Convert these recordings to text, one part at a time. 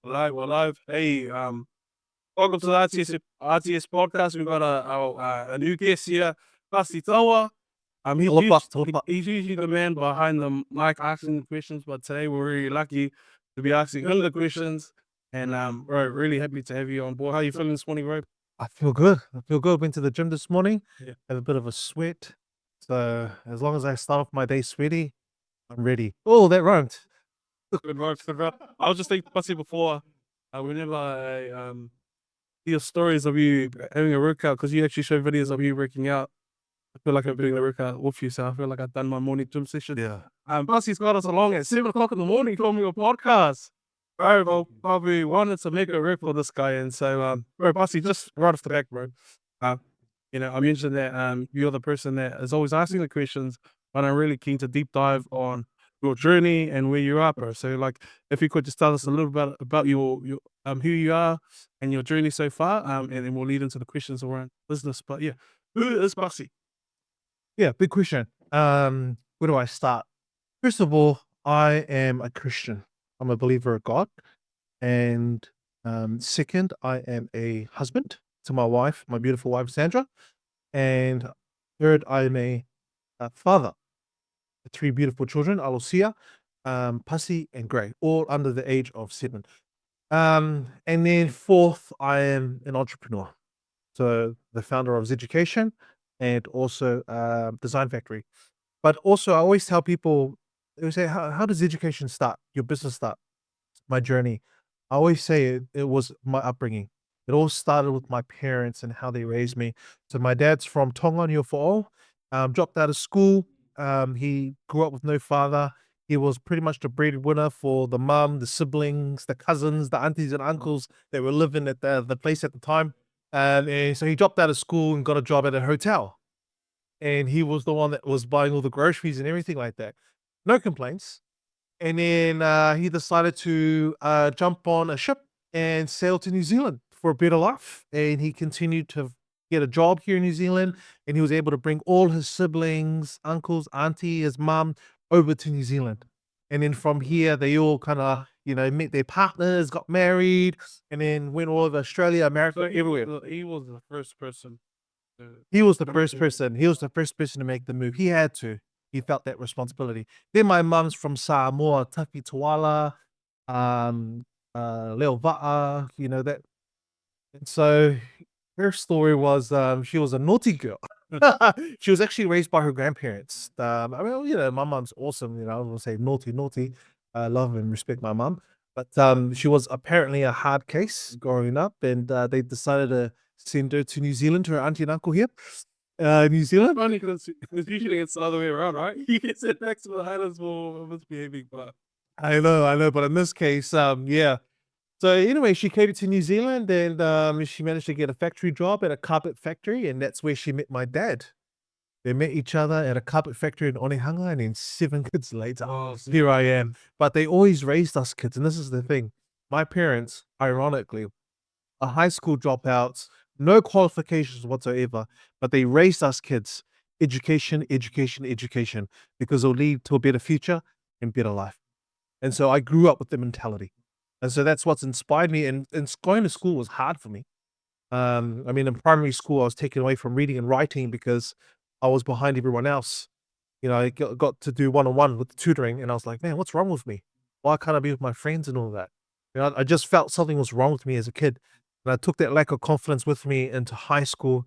We're live. Hey, welcome to the RTS Podcast. We've got a new guest here, Pasitaua. Lepas, lepas. He's usually the man behind the mic asking the questions, but today we're really lucky to be asking him the questions. And bro, really happy to have you on board. How you feeling this morning, bro? I feel good. I feel good. Went to the gym this morning. Yeah. Had a bit of a sweat. So as long as I start off my day sweaty, I'm ready. Oh, that rhymed. Good, bro. Good, bro. I was just thinking, Pasi, before, whenever I hear stories of you having a workout, because you actually show videos of you working out. I feel like I'm doing the workout with you, so I feel like I've done my morning gym session. Yeah. Plus, he's got us along at 7 o'clock in the morning filming a podcast. Bro, well, probably wanted to make a rip for this guy. And so, bro, Bussy, just right off the back, bro. Uh, I mentioned that you're the person that is always asking the questions, but I'm really keen to deep dive on your journey and where you are, bro. So, like, if you could just tell us a little bit about your who you are and your journey so far, and then we'll lead into the questions around business. But yeah, who is Bussy? Yeah, big question. Where do I start? First of all, I am a Christian. I'm a believer of God. And second, I am a husband to my wife, my beautiful wife, Sandra. And third, I am a father. 3 beautiful children, Alosia, Pasi, and Gray, all under the age of 7. And then fourth, I am an entrepreneur. So the founder of Zeducation and also Design Factory. But also, I always tell people, they say, how does education start? Your business start? My journey. I always say it was my upbringing. It all started with my parents and how they raised me. So my dad's from Tonga, New Fo'o, dropped out of school. He grew up with no father. He was pretty much the breadwinner for the mum, the siblings, the cousins, the aunties and uncles that were living at the place at the time. And so he dropped out of school and got a job at a hotel. And he was the one that was buying all the groceries and everything like that. No complaints. And then he decided to jump on a ship and sail to New Zealand for a better life. And he continued to get a job here in New Zealand. And he was able to bring all his siblings, uncles, auntie, his mum over to New Zealand. And then from here, they all kind of, met their partners, got married, and then went all over Australia, America, everywhere. He was the first person. He was the first person. He was the first person to make the move. He had to. He felt that responsibility. Then my mum's from Samoa, Taki Tuala, Leo Va'a, that. And so her story was she was a naughty girl. She was actually raised by her grandparents. My mom's awesome. I won't say naughty, naughty. I love and respect my mom. But she was apparently a hard case growing up, and they decided to send her to New Zealand to her auntie and uncle here. New Zealand. Funny because usually it's the other way around, right? You get sent back to the islands for misbehaving, but I know, but in this case, yeah. So anyway, she came to New Zealand and she managed to get a factory job at a carpet factory, and that's where she met my dad. They met each other at a carpet factory in Onehunga, and then 7 kids later, here I am. But they always raised us kids, and this is the thing. My parents, ironically, are high school dropouts, no qualifications whatsoever, but they raised us kids. Education, education, education, because it'll lead to a better future and better life. And so I grew up with the mentality. And so that's what's inspired me. And going to school was hard for me. In primary school, I was taken away from reading and writing because I was behind everyone else. I got to do one-on-one with the tutoring, and I was like, man, what's wrong with me? Why can't I be with my friends and all that? I just felt something was wrong with me as a kid. And I took that lack of confidence with me into high school.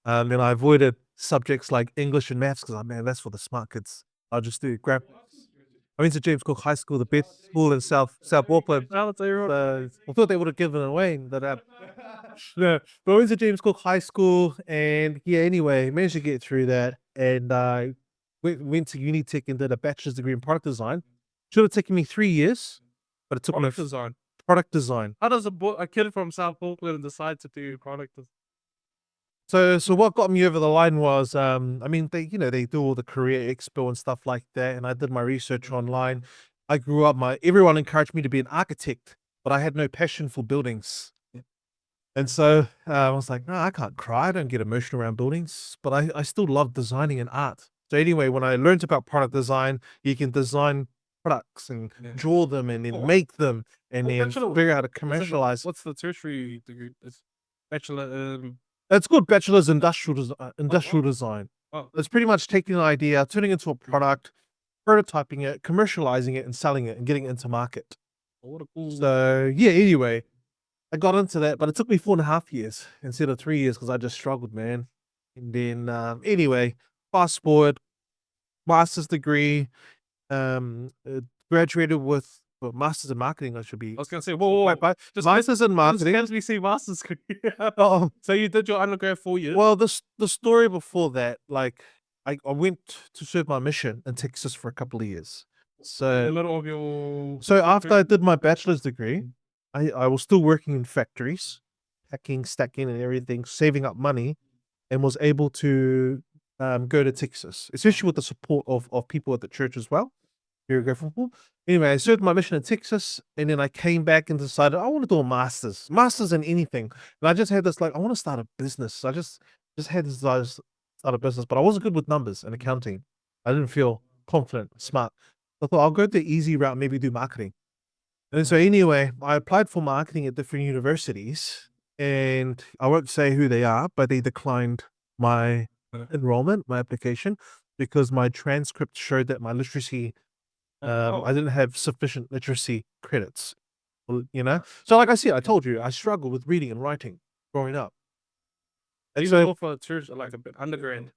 And I avoided subjects like English and maths because, that's for the smart kids. I'll just do grab. I went to James Cook High School, the best school in South Auckland. I thought they would have given it away, but no. But I went to James Cook High School, and yeah, anyway, managed to get through that, and I went to Unitech and did a bachelor's degree in product design. Should have taken me 3 years, but it took me product design. How does a kid from South Auckland decide to do product design? So what got me over the line was, they do all the career expo and stuff like that, and I did my research online. I grew up, everyone encouraged me to be an architect, but I had no passion for buildings. And so I was like, no, I can't cry. I don't get emotional around buildings, but I still love designing and art. So anyway, when I learned about product design, you can design products and Yeah. draw them and then Oh, make them and what then bachelor- figure out how to What's the- commercialize. What's the tertiary degree? It's bachelor. It's called bachelor's industrial design. Oh, It's pretty much taking an idea, turning it into a product, prototyping it, commercializing it, and selling it and getting it into market. what a cool. So yeah, anyway, I got into that, but it took me 4.5 years instead of 3 years because I just struggled, man. And then anyway, fast forward, master's degree, graduated with master's in marketing. I should be. I was gonna say, whoa, Wait, but just master's in marketing. As we say, master's degree. Oh, So you did your undergrad 4 years. well, the story before that, like I went to serve my mission in Texas for a couple of years. in the So middle of your. so after I did my bachelor's degree, I was still working in factories, packing, stacking, and everything, saving up money, and was able to go to Texas, especially with the support of people at the church as well. Very grateful for. Anyway, I served my mission in Texas, and then I came back and decided I want to do a master's in anything. And I just had this like I want to start a business. I just had this desire to start a business, but I wasn't good with numbers and accounting. I didn't feel confident, smart. I thought I'll go the easy route, maybe do marketing. And so anyway, I applied for marketing at different universities, and I won't say who they are, but they declined my enrollment, my application, because my transcript showed that my literacy, I didn't have sufficient literacy credits, So like I said, I told you, I struggled with reading and writing growing up. And Even so, for church, like a bit undergrad.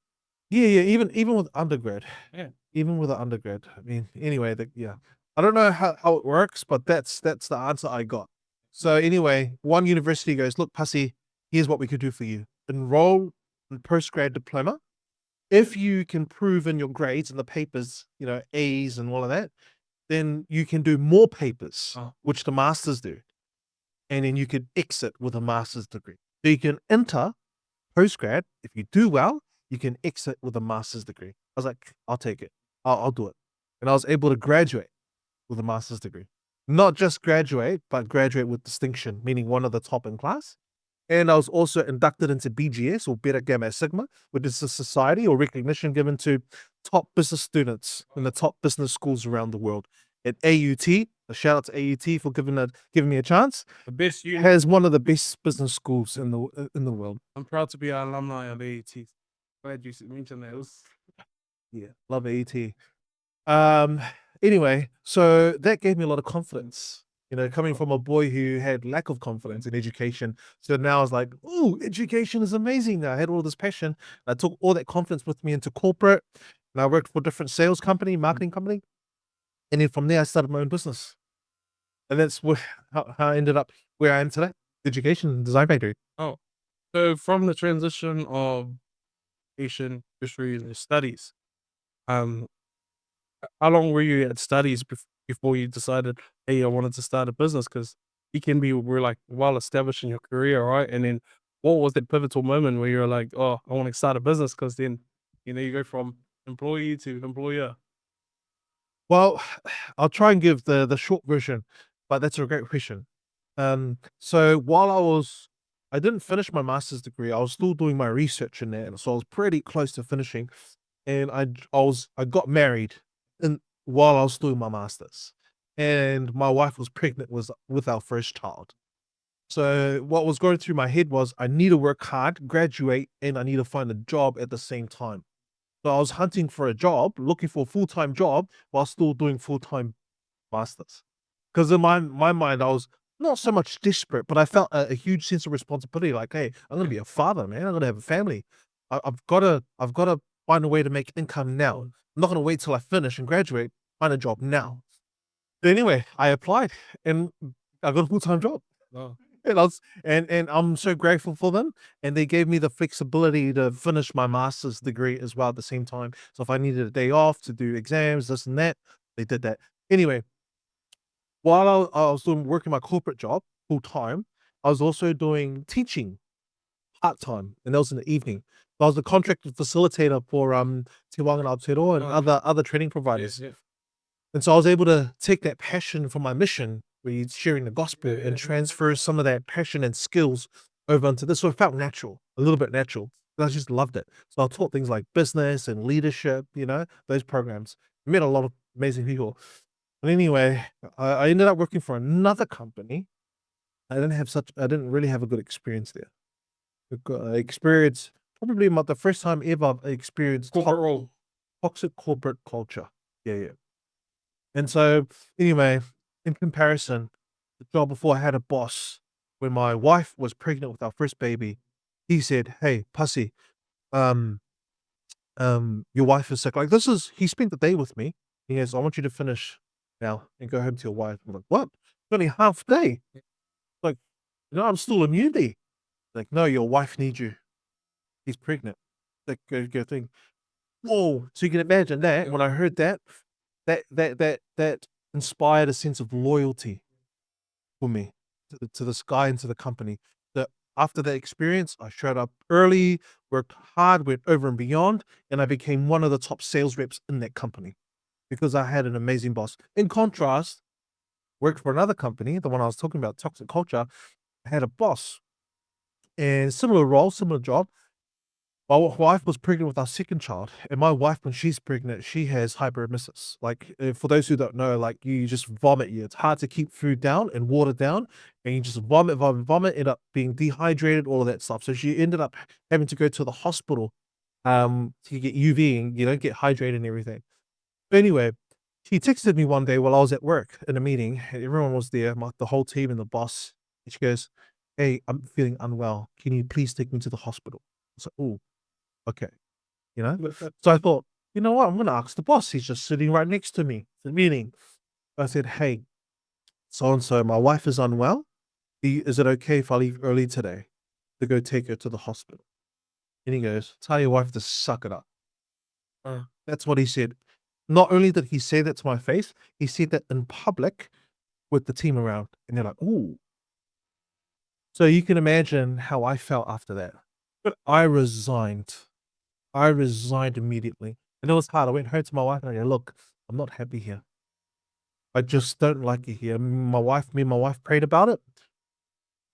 yeah, even with undergrad. Yeah. Even with an undergrad. I mean, anyway, yeah. I don't know how it works, but that's the answer I got. So anyway, one university goes, look, Pasi, here's what we could do for you. Enroll in postgrad diploma. If you can prove in your grades and the papers, A's and all of that, then you can do more papers, which the masters do. And then you could exit with a master's degree. So you can enter postgrad. If you do well, you can exit with a master's degree. I was like, I'll take it. I'll do it. And I was able to graduate with a master's degree. Not just graduate, but graduate with distinction, meaning one of the top in class. And I was also inducted into BGS, or Beta Gamma Sigma, which is a society or recognition given to top business students in the top business schools around the world. At AUT, a shout out to AUT for giving me a chance. The best unit. Has one of the best business schools in the world. I'm proud to be an alumni of AET. Glad you mentioned that. Yeah, love AET. Anyway, so that gave me a lot of confidence. Coming from a boy who had lack of confidence in education. So now I was like, ooh, education is amazing now. I had all this passion. I took all that confidence with me into corporate, and I worked for a different sales company, marketing company. And then from there, I started my own business. And that's how I ended up where I am today, education and design factory. Oh, so from the transition of Asian history and studies, how long were you at studies before you decided, hey, I wanted to start a business? Because you can be we're like well established in your career, right? And then what was that pivotal moment where you're like, oh, I want to start a business? Because then you go from employee to employer. Well, I'll try and give the short version, but that's a great question. So while I didn't finish my master's degree, I was still doing my research in that, so I was pretty close to finishing, and I got married while I was doing my master's, and my wife was pregnant with our first child. So what was going through my head was I need to work hard, graduate, and I need to find a job at the same time. So I was hunting for a job, looking for a full-time job while still doing full-time masters. Because in my mind, I was not so much desperate, but I felt a huge sense of responsibility. Like, hey, I'm gonna be a father, man. I'm gonna have a family. I've gotta find a way to make income now. I'm not gonna wait till I finish and graduate. Find a job now. But anyway, I applied and I got a full-time job. Oh. And I'm so grateful for them. And they gave me the flexibility to finish my master's degree as well at the same time. So if I needed a day off to do exams, this and that, they did that. Anyway, while I was working my corporate job full time, I was also doing teaching part time, and that was in the evening. I was the contracted facilitator for Te Wanga Aotearoa and other training providers. Yes, And so I was able to take that passion from my mission, where you're sharing the gospel, and transfer some of that passion and skills over into this. So it felt natural, a little bit natural. And I just loved it. So I taught things like business and leadership, those programs. I met a lot of amazing people. But anyway, I ended up working for another company. I didn't really have a good experience there. Experience probably about the first time ever I experienced Corporate role. toxic corporate culture. Yeah, yeah. And so anyway, in comparison, the job before I had a boss when my wife was pregnant with our first baby. He said, "Hey, Pussy, um, your wife is sick." Like he spent the day with me. He goes, "I want you to finish now and go home to your wife." I'm like, "What? It's only half day." Like, I'm still immunity. Like, no, your wife needs you. He's pregnant. Like, go thing. Whoa! So you can imagine that. When I heard that, that inspired a sense of loyalty for me to this guy and to the company. That after that experience, I showed up early, worked hard, went over and beyond, and I became one of the top sales reps in that company because I had an amazing boss. In contrast, worked for another company, the one I was talking about, toxic culture. I had a boss and similar role, similar job. My wife was pregnant with our second child, and my wife, when she's pregnant, she has hyperemesis. Like, for those who don't know, like you just vomit. It's hard to keep food down and water down, and you just vomit, end up being dehydrated, all of that stuff. So she ended up having to go to the hospital, to get UV and get hydrated and everything. But anyway, she texted me one day while I was at work in a meeting, and everyone was there, the whole team and the boss. And she goes, "Hey, I'm feeling unwell. Can you please take me to the hospital?" I was like, "Oh, okay." So I thought, you know what? I'm going to ask the boss. He's just sitting right next to me. The meeting. I said, "Hey, so and so, my wife is unwell. Is it okay if I leave early today to go take her to the hospital?" And he goes, "Tell your wife to suck it up." That's what he said. Not only did he say that to my face, he said that in public with the team around, and they're like, "Ooh." So you can imagine how I felt after that. But I resigned. I resigned immediately. And it was hard. I went home to my wife and I go, "Look, I'm not happy here. I just don't like it here." Me and my wife prayed about it.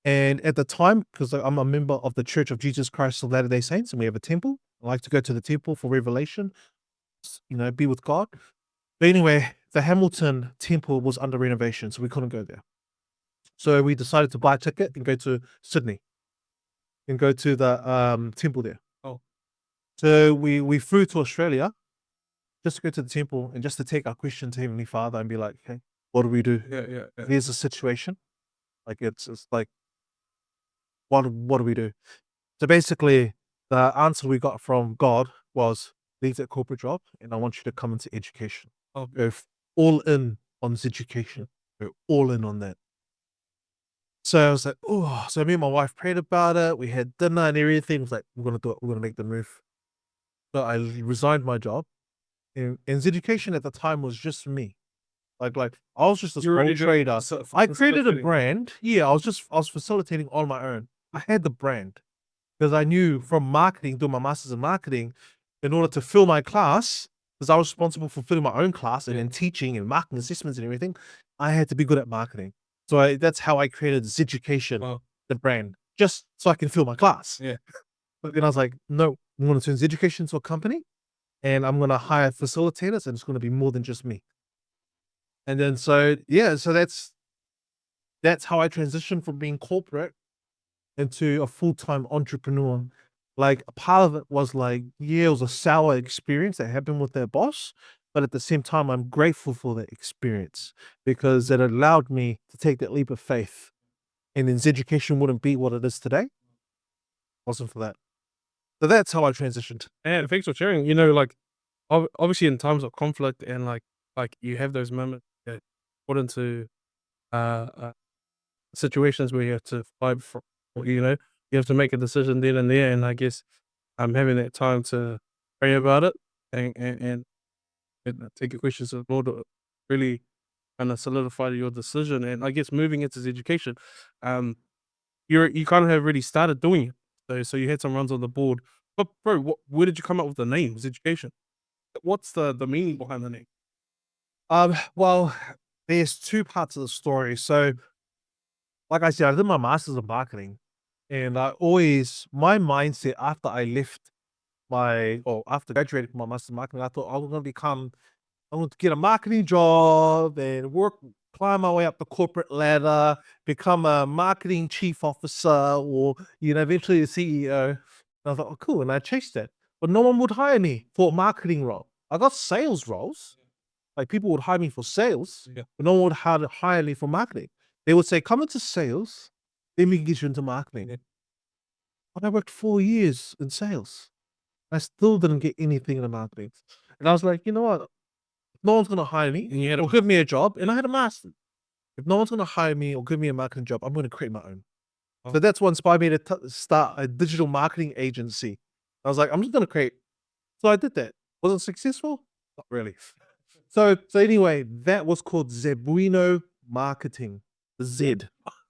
And at the time, because I'm a member of the Church of Jesus Christ of Latter-day Saints, and we have a temple. I like to go to the temple for revelation, be with God. But anyway, the Hamilton temple was under renovation, so we couldn't go there. So we decided to buy a ticket and go to Sydney and go to the temple there. Oh. So we flew to Australia just to go to the temple and just to take our question to Heavenly Father and be like, "Hey, what do we do? Yeah. Here's a situation." Like it's like, what do we do? So basically, the answer we got from God was, "Leave that corporate job, and I want you to come into education. Oh, Go all in on this education. Go all in on that." So I was like, "Oh." So me and my wife prayed about it. We had dinner and everything. It was like, "We're gonna do it. We're gonna make the move." So I resigned my job, and education at the time was just me. Like I was just a You're sole already trader. I created a facilitating. brand. Yeah, I was facilitating on my own. I had the brand because I knew from marketing, doing my master's in marketing, in order to fill my class, because I was responsible for filling my own class and then teaching and marketing assessments and everything, I had to be good at marketing. So that's how I created this education, Wow. the brand, just so I can fill my class. Yeah. But then I was like, "No, I'm going to turn this education into a company, and I'm going to hire facilitators, and it's going to be more than just me." And then so that's how I transitioned from being corporate into a full-time entrepreneur. Like, a part of it was like, yeah, it was a sour experience that happened with that boss, but at the same time, I'm grateful for that experience because it allowed me to take that leap of faith. And then education wouldn't be what it is today, wasn't for that. So that's how I transitioned. And thanks for sharing. Like obviously in times of conflict and like you have those moments that put into uh situations where you have to fight for, you have to make a decision then and there. And I guess I'm having that time to pray about it and take your questions to the Lord to really kind of solidify your decision. And I guess moving into education, um, you kind of have already started doing it. So you had some runs on the board. But bro, where did you come up with the name? Education. What's the meaning behind the name? Well, there's two parts of the story. So, like I said, I did my master's in marketing, and my mindset after I left or after graduating from my master's in marketing, I thought I was going to become I want to get a marketing job and climb my way up the corporate ladder, become a marketing chief officer, or eventually a CEO. And I thought, oh, cool, and I chased that, but no one would hire me for a marketing role. I got sales roles, like people would hire me for sales, Yeah. but no one would hire me for marketing. They would say, come into sales, then we can get you into marketing. Yeah. But I worked 4 years in sales. I still didn't get anything in the marketing. And I was like, you know what? No one's gonna hire me And you had or give me a job, and I had a master. If no one's gonna hire me or give me a marketing job, I'm gonna create my own. Oh. So that's what inspired me to start a digital marketing agency. I was like, I'm just gonna create. So I did that. Was it successful? Not really. So anyway, that was called Zebuino Marketing. The Z.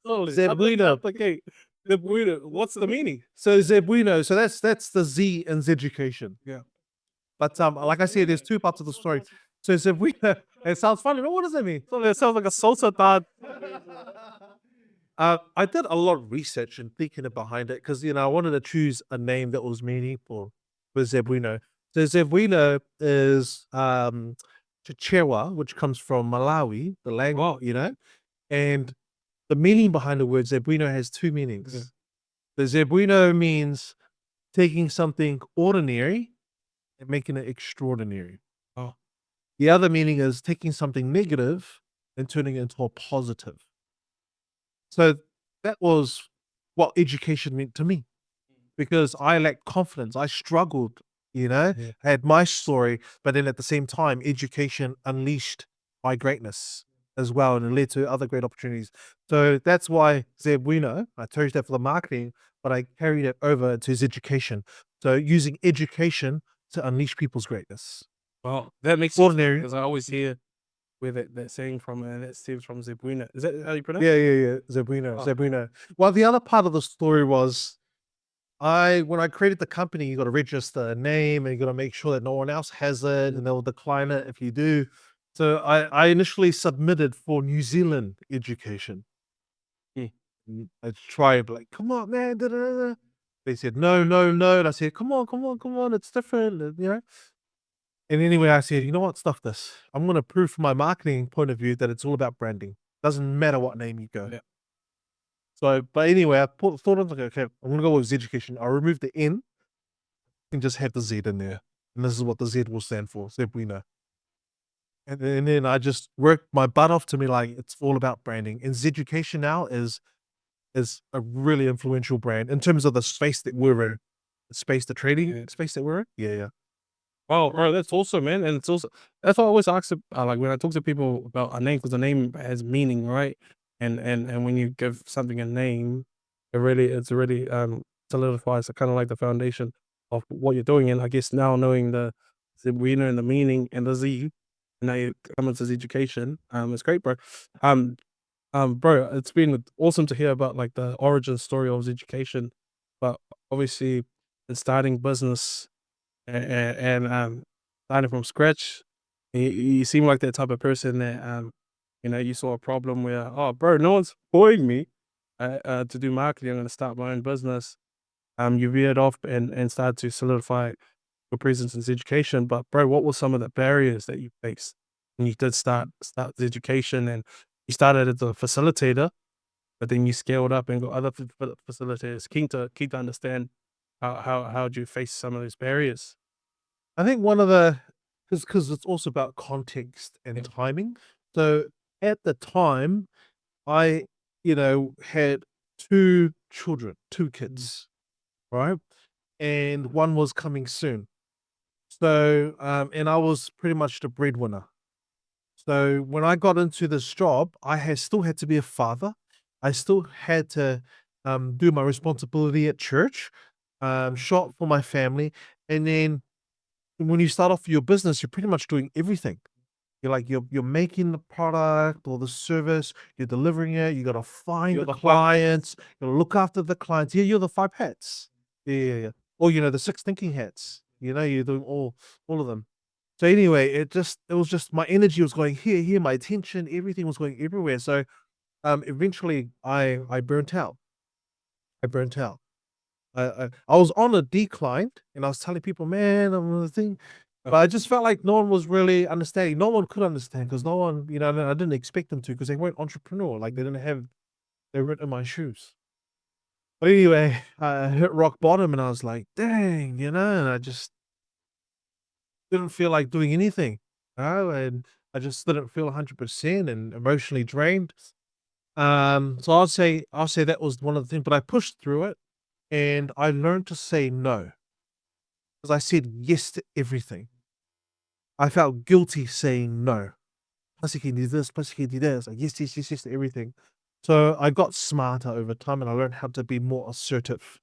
Zebuino. Okay. Zebuino. What's the meaning? So Zebuino. So that's the Z in Zeducation. Yeah. But like I said, there's two parts of the story. So Zebuino. It sounds funny, but what does that mean? So it sounds like a salsa dad. I did a lot of research and thinking behind it because I wanted to choose a name that was meaningful for Zebuino. So Zebuino is Chichewa, which comes from Malawi, the language, and the meaning behind the word Zebuino has two meanings. Yeah. The Zebuino means taking something ordinary and making it extraordinary. Oh. The other meaning is taking something negative and turning it into a positive. So that was what education meant to me, because I lacked confidence. I struggled, Yeah. I had my story, but then at the same time, education unleashed my greatness as well, and it led to other great opportunities. So that's why Zebuino, I chose that for the marketing, but I carried it over to education. So using education to unleash people's greatness. Well, that makes sense Ordinary. because I always hear where that saying from, and that stems from Zebuino. Is that how you pronounce? Yeah. Zebuino, Oh. Zebuino. Well, the other part of the story was when I created the company, you got to register a name and you got to make sure that no one else has it, and they'll decline it if you do. So I initially submitted for New Zealand education. Yeah. I tried, like, come on, man. Da, da, da, da. They said, no. And I said, come on. It's different, And anyway, I said, you know what? Stuff this. I'm going to prove from my marketing point of view that it's all about branding. Doesn't matter what name you go. Yeah. So, but anyway, I thought of, like, okay, I'm going to go with Z education. I removed the N and just have the Z in there. And this is what the Z will stand for, Zebuino. And then I just worked my butt off to me, like, it's all about branding. And Z education now is a really influential brand in terms of the space that we're in, the trading space that we're in. Yeah. Wow, bro, that's awesome, man. And it's also that's why I always ask, like when I talk to people about a name, because a name has meaning, right? And when you give something a name, it's really solidifies kind of like the foundation of what you're doing. And I guess now knowing the winner and the meaning and the Z, and now you come into this education, it's great, bro. Bro, it's been awesome to hear about like the origin story of education, but obviously in starting business and starting from scratch, you seem like that type of person that you saw a problem where, oh, bro, no one's employing me to do marketing. I'm going to start my own business. You veered off and started to solidify your presence in education. But bro, what were some of the barriers that you faced when you did start the education? And you started as a facilitator, but then you scaled up and got other facilitators. Keen to understand how do you face some of those barriers? I think one of the, because it's also about context and Yeah. timing. So at the time, I, had two kids, right? And one was coming soon. So, and I was pretty much the breadwinner. So when I got into this job, still had to be a father. I still had to do my responsibility at church, shop for my family. And then when you start off your business, you're pretty much doing everything. You're making the product or the service, you're delivering it, you gotta find You're the the five- clients, you gotta look after the clients. Yeah, you're the 5 hats. Yeah. Or the 6 thinking hats. You're doing all of them. So anyway, it was just my energy was going here, my attention, everything was going everywhere. So eventually I burnt out. I was on a decline, and I was telling people, man, I'm on the thing. But I just felt like no one was really understanding. No one could understand because no one, I didn't expect them to because they weren't entrepreneur. Like they weren't in my shoes. But anyway, I hit rock bottom and I was like, dang, and I just didn't feel like doing anything, and I just didn't feel 100% and emotionally drained. So I'll say that was one of the things, but I pushed through it and I learned to say no because I said yes to everything. I felt guilty saying no. Plus you can do this, plus you can do that. It's like yes, yes, yes, yes to everything. So I got smarter over time and I learned how to be more assertive.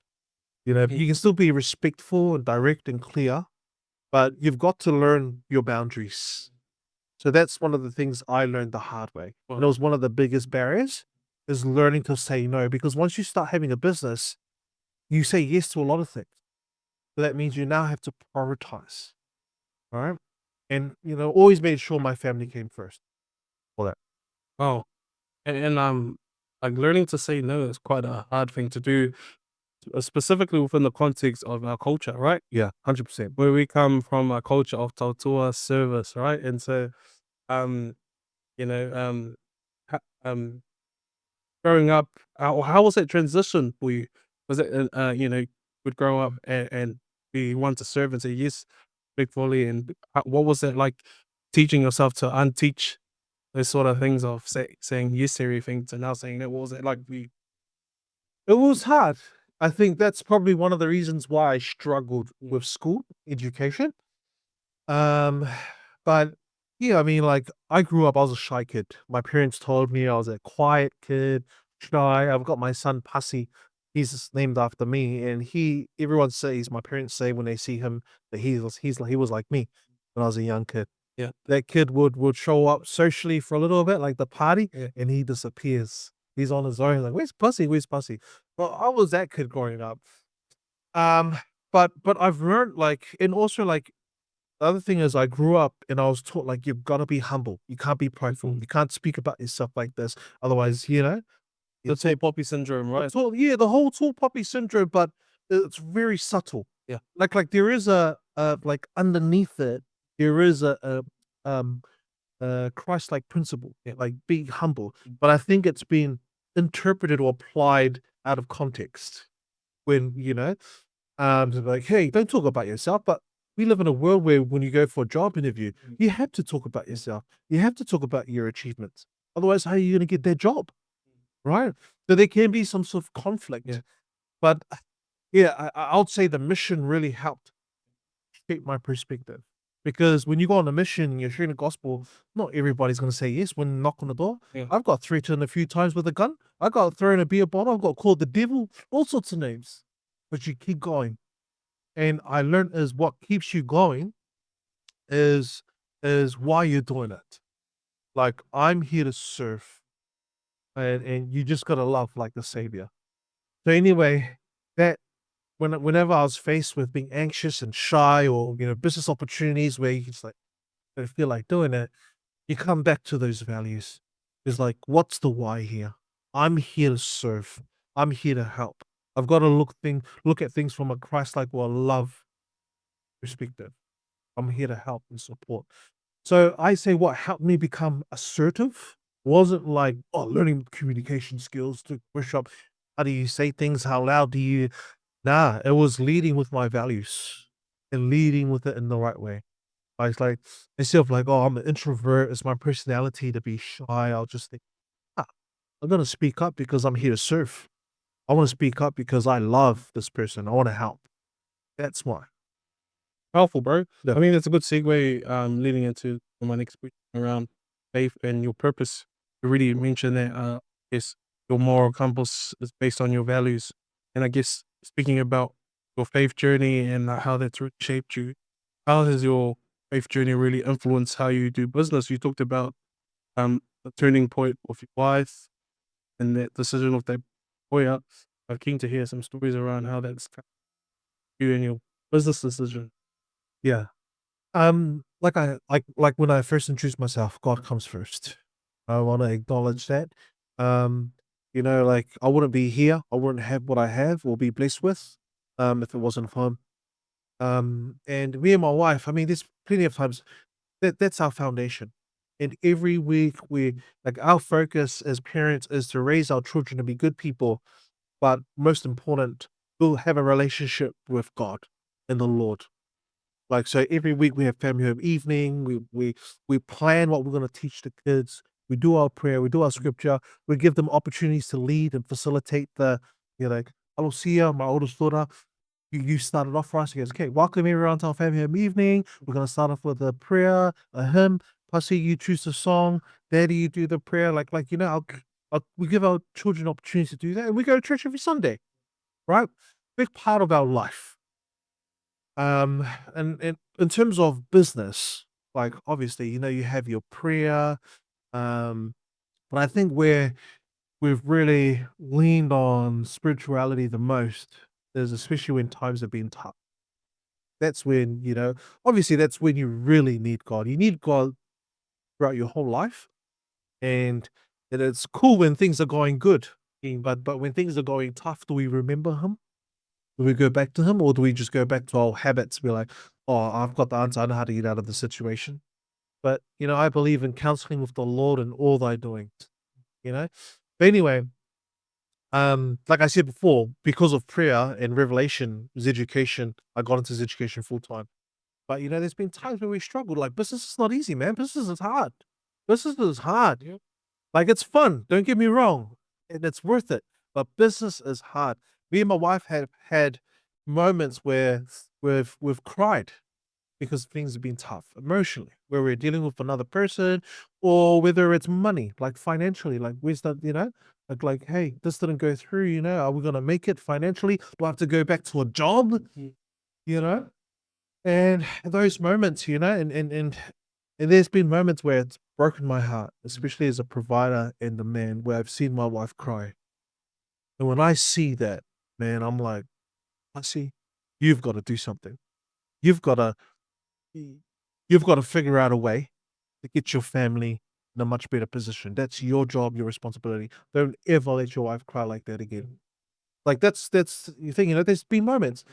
You can still be respectful and direct and clear, but you've got to learn your boundaries. So that's one of the things I learned the hard way. And it was one of the biggest barriers is learning to say no. Because once you start having a business, you say yes to a lot of things. So that means you now have to prioritize. All right. And, always made sure my family came first for that. Oh, and like learning to say no is quite a hard thing to do, specifically within the context of our culture, right? Yeah, 100%. Where we come from a culture of tautua service, right? And so, um, you know, ha- growing up, how was that transition for you? Was it, would grow up and be one to serve and say yes, big fully, and what was it like teaching yourself to unteach those sort of things of saying yes to everything to now saying no? What was it like for you? It was hard. I think that's probably one of the reasons why I struggled with school education. Um, but yeah, I mean, like I grew up, I was a shy kid. My parents told me I was a quiet kid, shy. I've got my son Pussy. He's named after me, and everyone says, my parents say when they see him that he was like me when I was a young kid. Yeah. That kid would show up socially for a little bit, like the party, Yeah. and he disappears. He's on his own. Like, where's Pussy? Where's Pussy? Well, I was that kid growing up. Um, but I've learned and also the other thing is I grew up and I was taught like you've got to be humble. You can't be prideful. You can't speak about yourself like this. Otherwise, The it's tall poppy syndrome, right? the whole tall poppy syndrome, but it's very subtle. Yeah. Like there is like underneath it, there is um Christ-like principle, like being humble. But I think it's been interpreted or applied out of context when, like, hey, don't talk about yourself. But we live in a world where when you go for a job interview, you have to talk about yourself. You have to talk about your achievements. Otherwise, how are you going to get that job? Right. So there can be some sort of conflict. Yeah. But yeah, I would say the mission really helped shape my perspective. Because when you go on a mission and you're sharing the gospel, not everybody's going to say yes when you knock on the door. Yeah. I've got threatened a few times with a gun. I got thrown a beer bottle. I've got called the devil, all sorts of names. But you keep going. And I learned is what keeps you going is why you're doing it. Like I'm here to serve. And you just gotta love like the savior. So anyway, that whenever I was faced with being anxious and shy or business opportunities where you just like don't feel like doing it, you come back to those values. It's like, what's the why here? I'm here to serve. I'm here to help. I've got to look at things from a Christ-like or love perspective. I'm here to help and support. So I say what helped me become assertive wasn't like, learning communication skills to push up. How do you say things? How loud do you? Nah, it was leading with my values and leading with it in the right way. I was like, instead of like, I'm an introvert, it's my personality to be shy. I'll just think, I'm going to speak up because I'm here to serve. I want to speak up because I love this person. I want to help. That's why. Powerful, bro. Yeah. I mean, that's a good segue leading into my next question around faith and your purpose. You really mentioned that yes, your moral compass is based on your values. And I guess speaking about your faith journey and how that's really shaped you, how has your faith journey really influenced how you do business? You talked about the turning point of your wife and that decision of that boy. I'm keen to hear some stories around how that's you and your business decision. Yeah. Like when I first introduced myself, God comes first. I want to acknowledge that. Like I wouldn't be here, I wouldn't have what I have or be blessed with, if it wasn't for him. And me and my wife, I mean, there's plenty of times that's our foundation. And every week like our focus as parents is to raise our children to be good people, but most important, we'll have a relationship with God and the Lord. Like, so every week we have family home evening. We plan what we're going to teach the kids. We do our prayer. We do our scripture. We give them opportunities to lead and facilitate like, Alosia, my oldest daughter. You started off for us. He goes, okay, welcome everyone to our family home evening. We're going to start off with a prayer, a hymn. Pussy, you choose a song. Daddy, you do the prayer. We give our children opportunities to do that, and we go to church every Sunday, right? Big part of our life. And in terms of business, like obviously, you have your prayer, um, but I think where we've really leaned on spirituality the most is especially when times have been tough. That's when, obviously that's when you really need God. You need God throughout your whole life. And it's cool when things are going good. But when things are going tough, do we remember him? Do we go back to him, or do we just go back to our habits? Be like, oh, I've got the answer. I know how to get out of the situation. But I believe in counseling with the Lord and all thy doings. But anyway, like I said before, because of prayer and revelation, is education. I got into education full time. But there's been times where we struggled. Like business is not easy, man. Business is hard. Business is hard. Yeah. Like it's fun. Don't get me wrong, and it's worth it. But business is hard. Me and my wife have had moments where we've cried because things have been tough emotionally, where we're dealing with another person, or whether it's money, like financially, like where's that, hey, this didn't go through, are we gonna make it financially? Do I have to go back to a job? You know? And those moments, and there's been moments where it's broken my heart, especially as a provider and a man, where I've seen my wife cry. And when I see that, man, I'm like, I see, you've got to do something. You've got to you've got to figure out a way to get your family in a much better position. That's your job, your responsibility. Don't ever let your wife cry like that again. Like that's you think, there's been moments,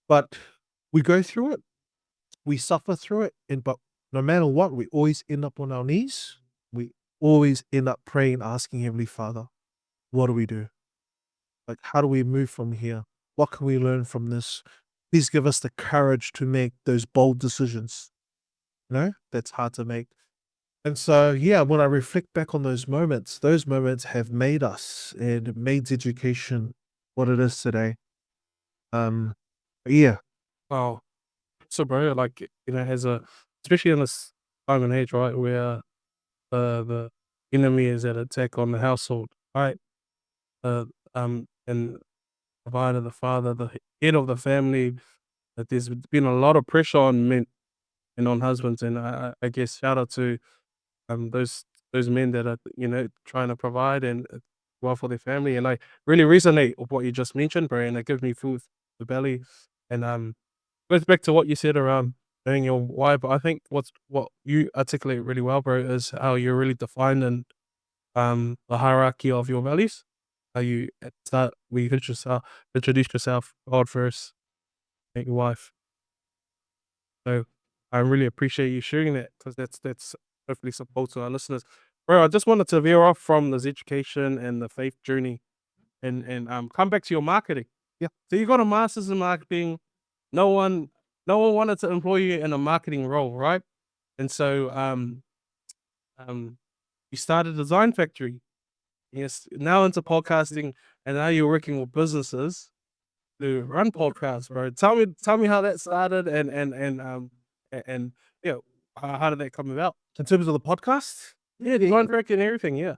but we go through it, we suffer through it, but no matter what, we always end up on our knees. We always end up praying, asking Heavenly Father, what do we do? Like, how do we move from here? What can we learn from this? Please give us the courage to make those bold decisions. That's hard to make. And so, yeah, when I reflect back on those moments have made us and made education what it is today. Yeah. Wow. So, bro, like, especially in this time and age, right, where the enemy is at attack on the household, right? And provider, the father, the head of the family, that there's been a lot of pressure on men and on husbands. And I guess shout out to those men that are, trying to provide and well for their family. And I really resonate with what you just mentioned, bro, and it gives me food for the belly. And goes back to what you said around knowing your why, but I think what you articulate really well, bro, is how you're really defining the hierarchy of your values. How you at the start we introduce yourself, God first, then your wife. So I really appreciate you sharing that, because that's hopefully support to our listeners. Bro, I just wanted to veer off from this education and the faith journey and come back to your marketing. Yeah. So you got a master's in marketing. No one wanted to employ you in a marketing role, right? And so um you started a design factory. Yes, now into podcasting, and now you're working with businesses to run podcasts, bro. Tell me how that started, and yeah, how did that come about? In terms of the podcast, Yeah, design director and everything. Yeah.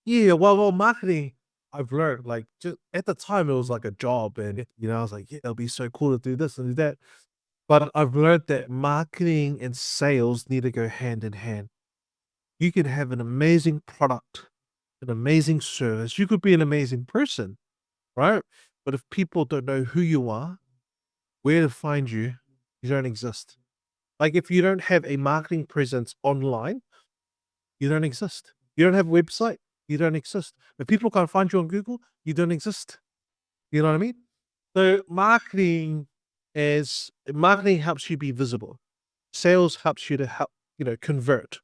yeah, well, marketing, I've learned, like, just at the time, it was like a job, and, I was like, yeah, it'll be so cool to do this and do that. But I've learned that marketing and sales need to go hand in hand. You can have an amazing product, an amazing service. You could be an amazing person, right? But if people don't know who you are, where to find you, you don't exist. Like if you don't have a marketing presence online, you don't exist. You don't have a website, you don't exist. If people can't find you on Google, you don't exist. You know what I mean? So marketing is marketing helps you be visible. Sales helps you to help, convert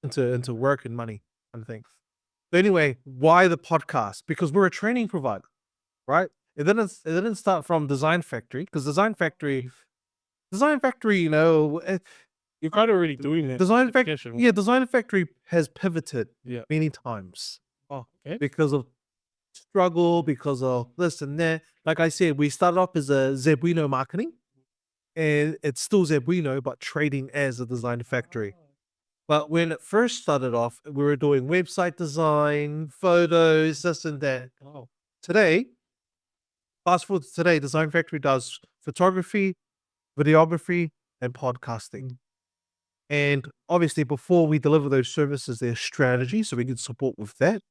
into work and money and things. So anyway, why the podcast? Because we're a training provider, right? It didn't start from Design Factory, because Design Factory, You're kind of already doing that. Design Factory has pivoted Yeah. many times Oh, okay. because of struggle, because of this and that. Like I said, we started off as a Zebuino marketing, and it's still Zebuino, but trading as a Design Factory. But when it first started off, we were doing website design, photos, this and that. Oh, Today, fast forward to today, Design Factory does photography, videography, and podcasting. And obviously, before we deliver those services, there's strategy, so we can support with that.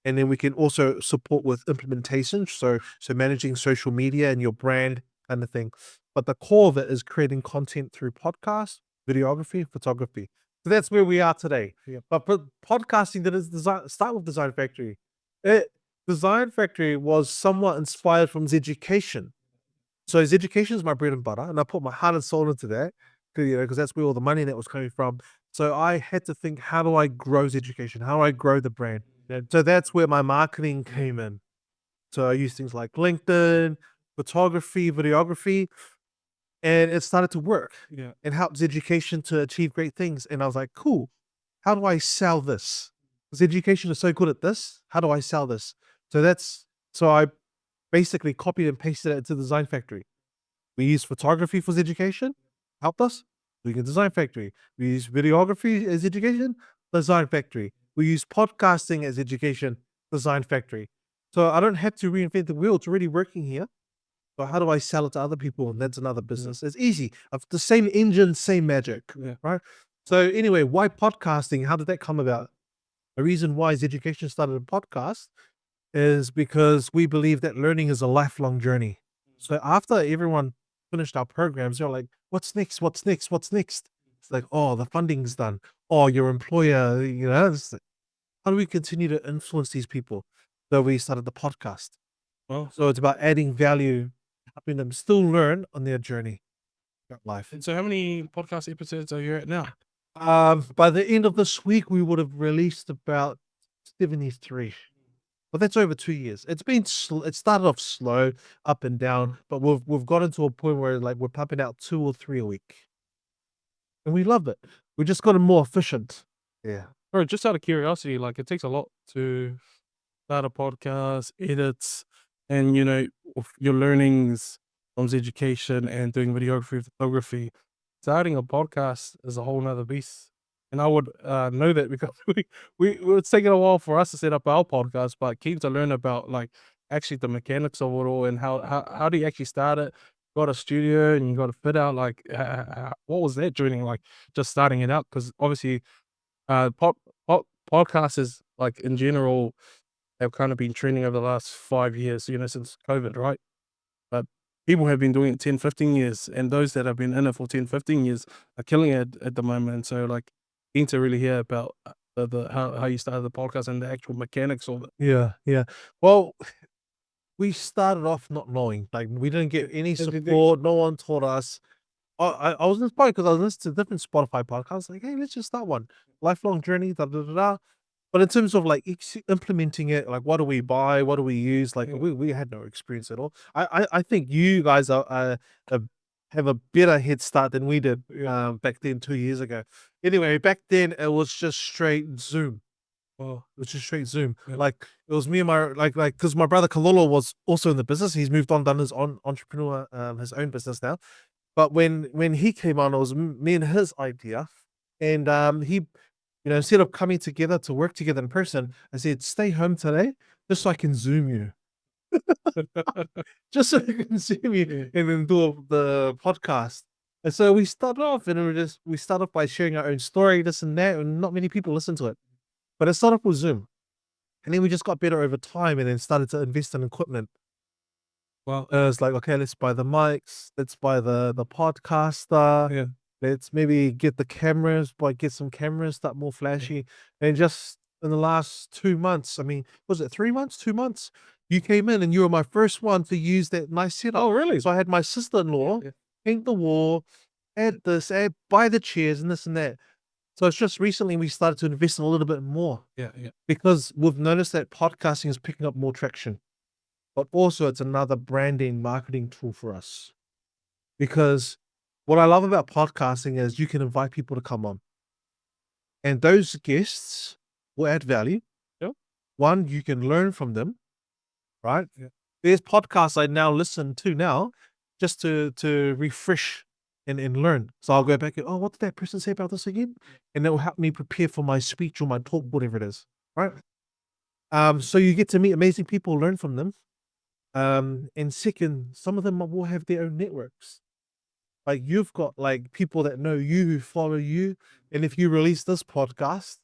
And then we can also support with implementation, so managing social media and your brand kind of thing. But the core of it is creating content through podcast, videography, photography. So that's where we are today. Yeah. But podcasting didn't start with Design Factory. Design Factory was somewhat inspired from Zeducation. So Zeducation is my bread and butter, and I put my heart and soul into that, because that's where all the money that was coming from. So I had to think, how do I grow Zeducation? How do I grow the brand? So that's where my marketing came in. So I use things like LinkedIn, photography, videography, and it started to work. Yeah. It helps education to achieve great things. And I was like, cool, how do I sell this? Because education is so good at this. How do I sell this? So I basically copied and pasted it into Design Factory. We use photography for education, helped us. We can Design Factory. We use videography as education, Design Factory. We use podcasting as education, Design Factory. So I don't have to reinvent the wheel. It's already working here. So how do I sell it to other people? And that's another business. It's easy. The same engine, same magic. Yeah. Right? So anyway, why podcasting? How did that come about? The reason why Education started a podcast is because we believe that learning is a lifelong journey. So after everyone finished our programs, they're like, what's next? What's next? What's next? It's like, oh, the funding's done. Oh, your employer, how do we continue to influence these people? So we started the podcast. Well, So it's about adding value, helping them still learn on their journey throughout life. and so how many podcast episodes are you at now? By the end of this week, we would have released about 73. But that's over 2 years. It's been it started off slow, up and down, but we've gotten to a point where like we're pumping out 2 or 3 a week, and we love it. We just gotten more efficient. Yeah. Or just out of curiosity, like it takes a lot to start a podcast, edits, and with your learnings from education and doing videography, photography. Starting a podcast is a whole nother beast. And I would know that because it's taken a while for us to set up our podcast, but keen to learn about like actually the mechanics of it all and how do you actually start it? Got a studio and you got to fit out like what was that journey like? Just starting it out because obviously pod, podcasts is like in general have kind of been trending over the last 5 years, since COVID, right? But people have been doing it 10, 15 years, and those that have been in it for 10, 15 years are killing it at the moment. So, like, keen to really hear about how you started the podcast and the actual mechanics of it. Yeah. Well, we started off not knowing. Like we didn't get any support. No one taught us. I was inspired because I was listening to different Spotify podcasts. Like, hey, let's just start one. Lifelong journey. Da da da da. But in terms of like implementing it, like what do we buy? What do we use? Like we had no experience at all. I think you guys have a better head start than we did back then 2 years ago. Anyway, back then it was just straight Zoom. Oh, It was just straight Zoom. yeah. Like it was me and my because my brother Kalolo was also in the business. He's moved on, done his own entrepreneur, his own business now. But when he came on, it was me and his idea, and he, instead of coming together to work together in person, I said, "Stay home today, just so I can Zoom you, just so I can Zoom you, and then do the podcast." And so we started off, and we started off by sharing our own story, this and that, and not many people listened to it. But it started off with Zoom, and then we just got better over time, and then started to invest in equipment. Well, It's like, okay, let's buy the mics, let's buy the podcaster, yeah. let's maybe get the cameras, get some cameras that more flashy. And just in the last 2 months, I mean, was it 3 months, 2 months? You came in and you were my first one to use that nice setup. Oh, really? So I had my sister-in-law Yeah. paint the wall, add this, buy the chairs and this and that. So it's just recently we started to invest in a little bit more Yeah, yeah. because we've noticed that podcasting is picking up more traction. But also it's another branding marketing tool for us. Because what I love about podcasting is you can invite people to come on. And those guests will add value. Yeah. One, you can learn from them, right? Yeah. There's podcasts I now listen to now just to refresh and learn. So I'll go back and, oh, what did that person say about this again? And it will help me prepare for my speech or my talk, whatever it is, right? So you get to meet amazing people, learn from them. And second, some of them will have their own networks. Like you've got like people that know you who follow you. And if you release this podcast,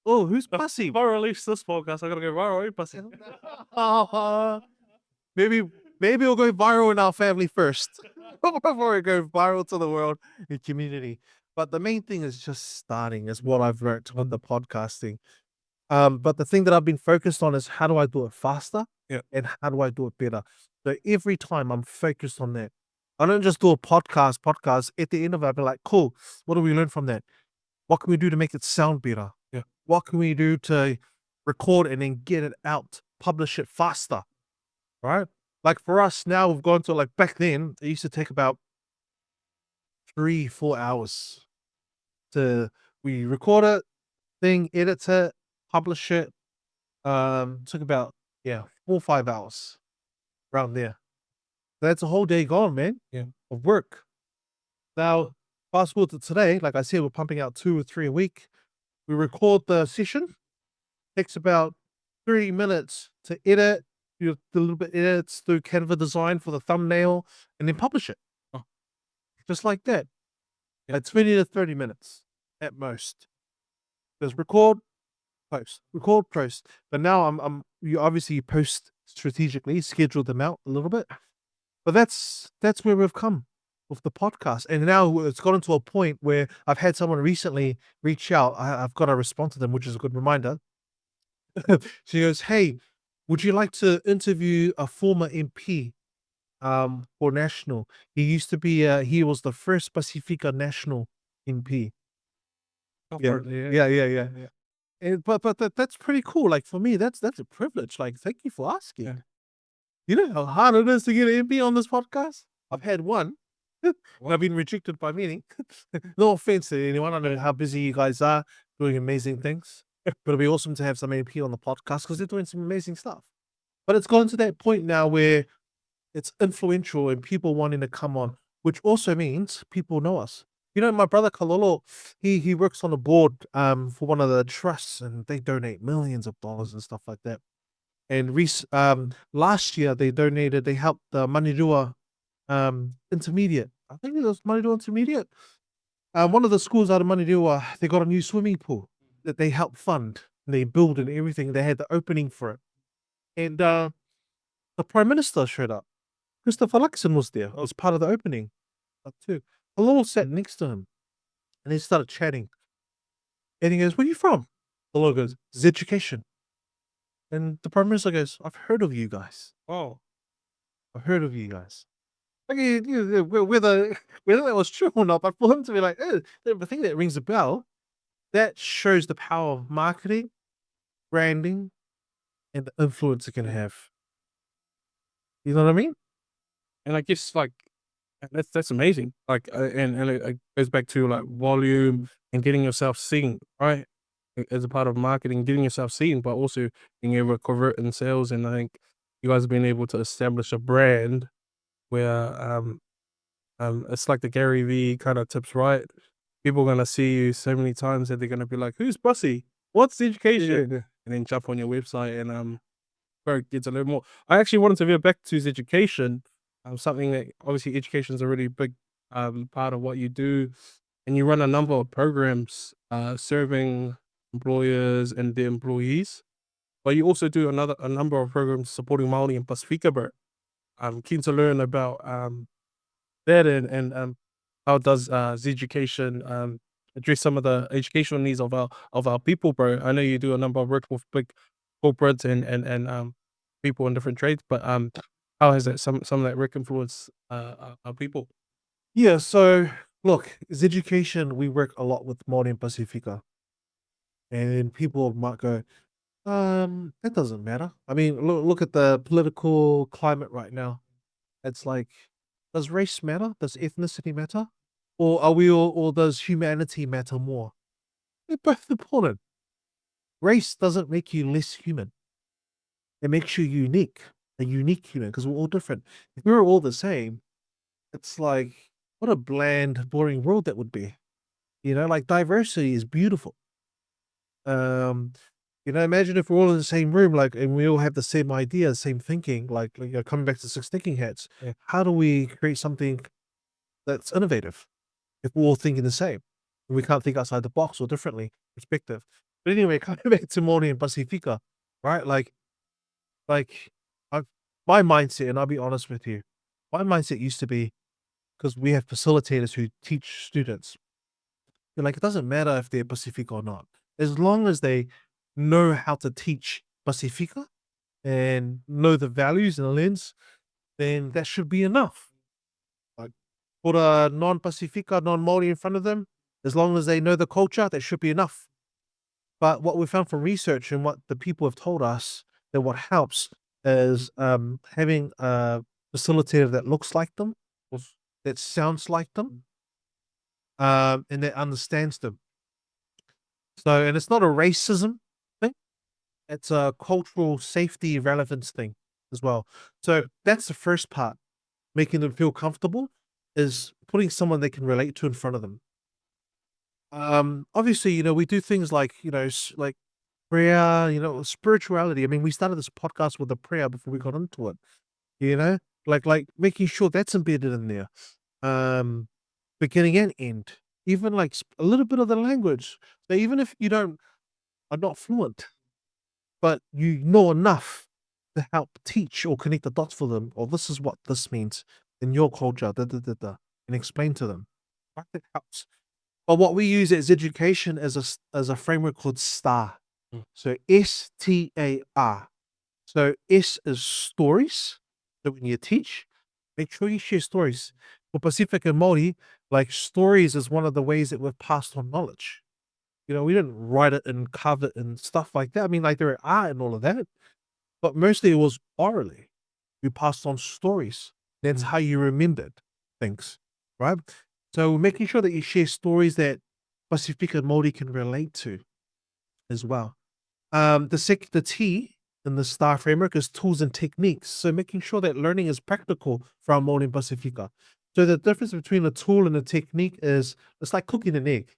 oh, who's Pussy? If I release this podcast, I gotta go viral. Pussy. maybe we'll go viral in our family first before we go viral to the world and community. But the main thing is just starting, is what I've learned on the podcasting. But the thing that I've been focused on is how do I do it faster? Yeah. And how do I do it better? So every time I'm focused on that. I don't just do a podcast. At the end of it, I'll be like, cool, what do we learn from that? What can we do to make it sound better? Yeah. What can we do to record and then get it out, publish it faster? Right? Like for us now, we've gone to like back then, it used to take about 3-4 hours we record it, edit it, publish it. Took about 4 or 5 hours around there. That's a whole day gone, man. Yeah. Of work. Now, fast forward to today, like I said, we're pumping out 2 or 3 a week. We record the session. Takes about 30 minutes to edit, do a little bit edits, do Canva design for the thumbnail, and then publish it. Oh. Just like that. Yeah, 20 to 30 minutes at most. There's record, post, record, post. But now you obviously post strategically, schedule them out a little bit. But that's where we've come with the podcast. And now it's gotten to a point where I've had someone recently reach out. I've got to respond to them, which is a good reminder. She goes, hey, would you like to interview a former MP for national? He used to be, he was the first Pacifica national MP. Yeah. And, but that's pretty cool. Like for me, that's a privilege. Like, thank you for asking. Yeah. You know how hard it is to get an MP on this podcast? I've had one. I've been rejected by many. No offense to anyone. I know how busy you guys are doing amazing things. But it'd be awesome to have some MP on the podcast because they're doing some amazing stuff. But it's gotten to that point now where it's influential and people wanting to come on, which also means people know us. You know, my brother Kalolo, he works on a board for one of the trusts, and they donate millions of dollars and stuff like that. And last year they helped the Manirua Intermediate. I think it was Manirua Intermediate. One of the schools out of Manirua, they got a new swimming pool that they helped fund. And they built and everything. They had the opening for it. And the Prime Minister showed up. Christopher Luxon was there. It was part of the opening too. Kalolo sat next to him. And they started chatting. And he goes, where are you from? Kalolo goes, Zeducation. And the Prime Minister goes, I've heard of you guys. Oh. I've heard of you guys. Like, whether that was true or not, but for him to be like, the thing that rings a bell, that shows the power of marketing, branding, and the influence it can have. You know what I mean? And I guess like that's amazing. Like and it goes back to like volume and getting yourself seen, right? As a part of marketing, getting yourself seen, but also being able to convert in sales. And I think you guys have been able to establish a brand where it's like the Gary Vee kind of tips, right? People are gonna see you so many times that they're gonna be like, "Who's Bussy? What's education?" Yeah. And then jump on your website and where it gets a little more. I actually wanted to veer back to education, something that obviously education is a really big part of what you do, and you run a number of programs serving employers and their employees, but you also do a number of programs supporting Maori and Pacifica, bro. I'm keen to learn about that and how does education address some of the educational needs of our people, bro. I know you do a number of work with big corporates and people in different trades, but how has that some of that work influenced our people? Yeah, so look, as education, we work a lot with Māori and Pacifica, and people might go, that doesn't matter. I mean, look at the political climate right now. It's like, does race matter? Does ethnicity matter? Or are we all, or does humanity matter more? They're both important. Race doesn't make you less human. It makes you unique, a unique human, because we're all different. If we were all the same, it's like, what a bland, boring world that would be. Like diversity is beautiful. Um, imagine if we're all in the same room, like, and we all have the same idea, same thinking, like coming back to six thinking hats. Yeah. How do we create something that's innovative if we're all thinking the same? And we can't think outside the box or differently, perspective. But anyway, coming back to Māori and Pacifica, right? Like I, my mindset, and I'll be honest with you, my mindset used to be, because we have facilitators who teach students. They're like, it doesn't matter if they're Pacifica or not, as long as they know how to teach Pacifica and know the values and the lens, then that should be enough. Like, put a non-Pacifica, non-Māori in front of them, as long as they know the culture, that should be enough. But what we found from research and what the people have told us, that what helps is having a facilitator that looks like them, that sounds like them, and that understands them. So, and it's not a racism thing, it's a cultural safety relevance thing as well. So that's the first part, making them feel comfortable, is putting someone they can relate to in front of them. Obviously, we do things like, like prayer, spirituality. I mean, we started this podcast with a prayer before we got into it, like making sure that's embedded in there. Beginning and end, even like a little bit of the language. So even if you are not fluent, but you know enough to help teach or connect the dots for them, or this is what this means in your culture, and explain to them. Right? That helps. But what we use as education as a framework called STAR. So STAR. So S is stories. So when you teach, make sure you share stories. For Pacific and Māori, like stories is one of the ways that we've passed on knowledge. We didn't write it and carve it and stuff like that. I mean, like there are art and all of that, but mostly it was orally. We passed on stories. That's how you remembered things, right? So making sure that you share stories that Pacifica and Māori can relate to as well. The T in the STAR framework is tools and techniques. So making sure that learning is practical for our Māori and Pacifica. So the difference between a tool and a technique is, it's like cooking an egg.